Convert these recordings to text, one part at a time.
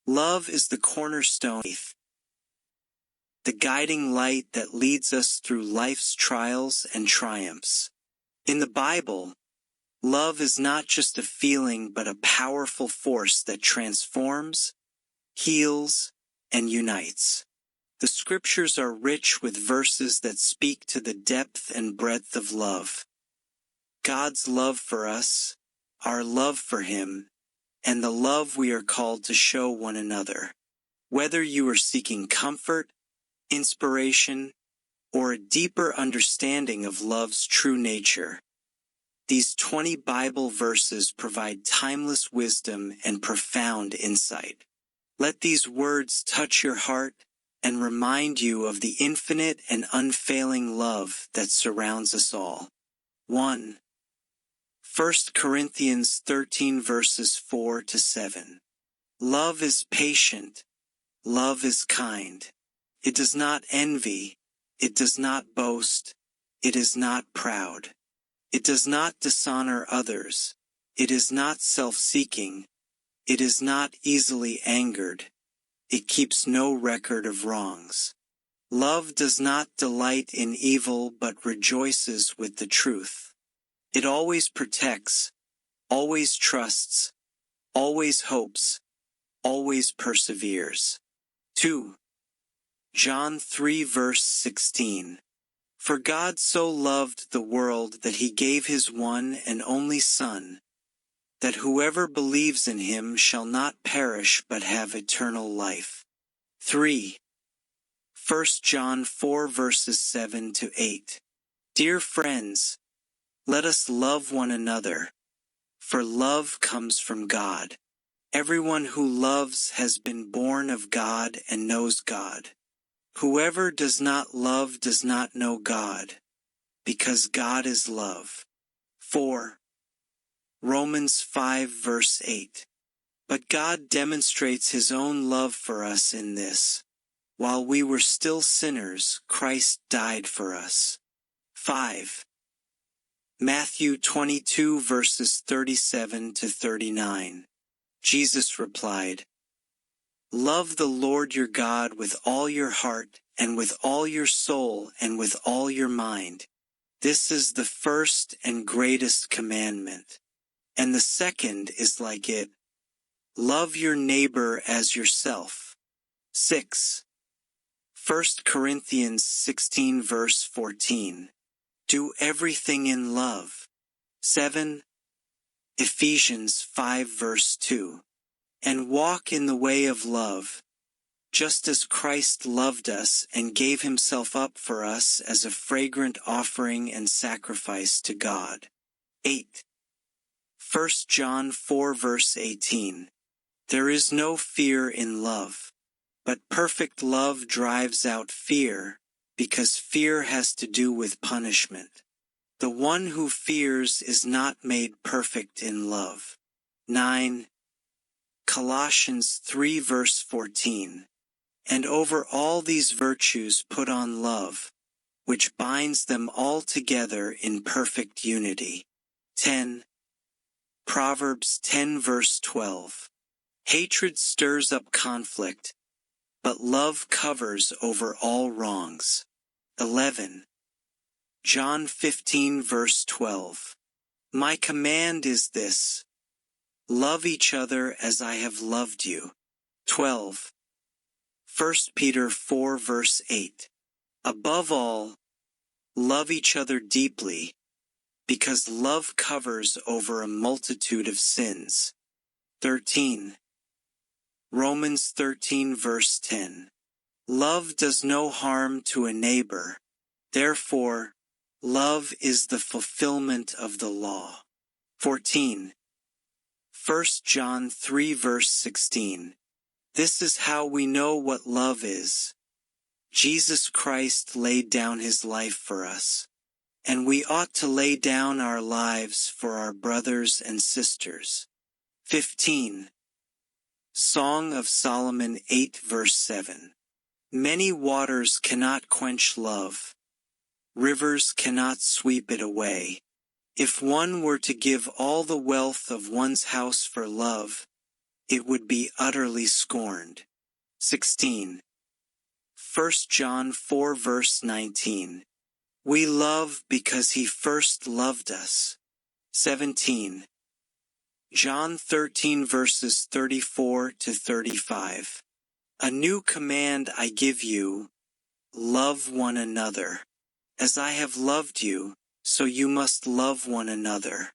Love is the cornerstone, the guiding light that leads us through life's trials and triumphs. In the Bible, love is not just a feeling but a powerful force that transforms, heals, and unites. The scriptures are rich with verses that speak to the depth and breadth of love. God's love for us, our love for Him, and the love we are called to show one another. Whether you are seeking comfort, inspiration, or a deeper understanding of love's true nature, these 20 Bible verses provide timeless wisdom and profound insight. Let these words touch your heart and remind you of the infinite and unfailing love that surrounds us all. 1. 1 Corinthians 13 verses 4 to 7. Love is patient. Love is kind. It does not envy. It does not boast. It is not proud. It does not dishonor others. It is not self-seeking. It is not easily angered. It keeps no record of wrongs. Love does not delight in evil but rejoices with the truth. It always protects, always trusts, always hopes, always perseveres. 2. John 3 verse 16. For God so loved the world that He gave His one and only Son, that whoever believes in Him shall not perish but have eternal life. 3. 1 John 4 verses 7 to 8. Dear friends, let us love one another, for love comes from God. Everyone who loves has been born of God and knows God. Whoever does not love does not know God, because God is love. 4. Romans 5 verse 8. But God demonstrates His own love for us in this: while we were still sinners, Christ died for us. 5. Matthew 22 verses 37 to 39. Jesus replied, Love the Lord your God with all your heart, and with all your soul, and with all your mind. This is the first and greatest commandment. And the second is like it: love your neighbor as yourself. 6. 1 Corinthians 16 verse 14. Do everything in love. 7. Ephesians 5 verse 2. And walk in the way of love, just as Christ loved us and gave Himself up for us as a fragrant offering and sacrifice to God. 8. 1 John 4 verse 18. There is no fear in love, but perfect love drives out fear, because fear has to do with punishment. The one who fears is not made perfect in love. 9. Colossians 3 verse 14. And over all these virtues put on love, which binds them all together in perfect unity. 10. Proverbs 10 verse 12. Hatred stirs up conflict, but love covers over all wrongs. 11. John 15 verse 12. My command is this: love each other as I have loved you. 12. 1 Peter 4 verse 8. Above all, love each other deeply, because love covers over a multitude of sins. 13. Romans 13 verse 10. Love does no harm to a neighbor. Therefore, love is the fulfillment of the law. 14. 1 John 3 verse 16. This is how we know what love is. Jesus Christ laid down His life for us, and we ought to lay down our lives for our brothers and sisters. 15. Song of Solomon 8 verse 7. Many waters cannot quench love. Rivers cannot sweep it away. If one were to give all the wealth of one's house for love, it would be utterly scorned. 16. 1 John 4 verse 19. We love because he first loved us. 17. John 13 verses 34 to 35. A new command I give you, love one another. As I have loved you, so you must love one another.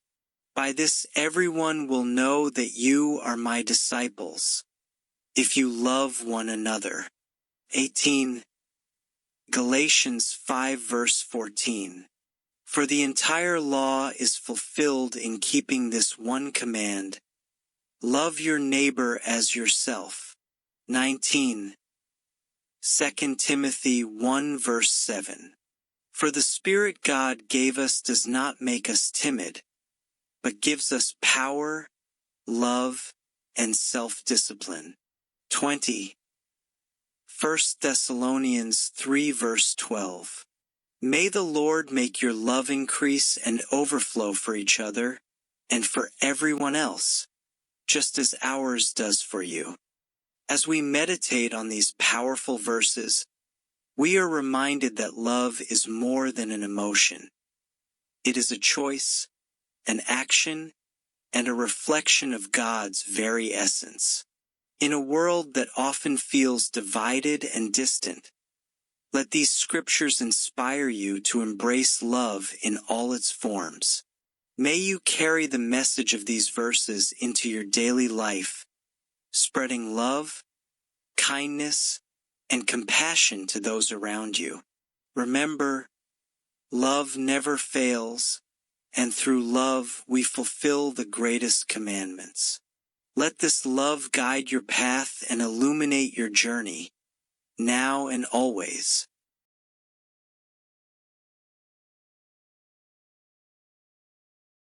By this everyone will know that you are my disciples, if you love one another. 18. Galatians 5 verse 14. For the entire law is fulfilled in keeping this one command, love your neighbor as yourself. 19. 2 Timothy 1 verse 7. For the Spirit God gave us does not make us timid, but gives us power, love, and self-discipline. 20. 1 Thessalonians 3 verse 12. May the Lord make your love increase and overflow for each other and for everyone else, just as ours does for you. As we meditate on these powerful verses, we are reminded that love is more than an emotion. It is a choice, an action, and a reflection of God's very essence. In a world that often feels divided and distant, let these scriptures inspire you to embrace love in all its forms. May you carry the message of these verses into your daily life, spreading love, kindness, and compassion to those around you. Remember, love never fails, and through love we fulfill the greatest commandments. Let this love guide your path and illuminate your journey, now and always.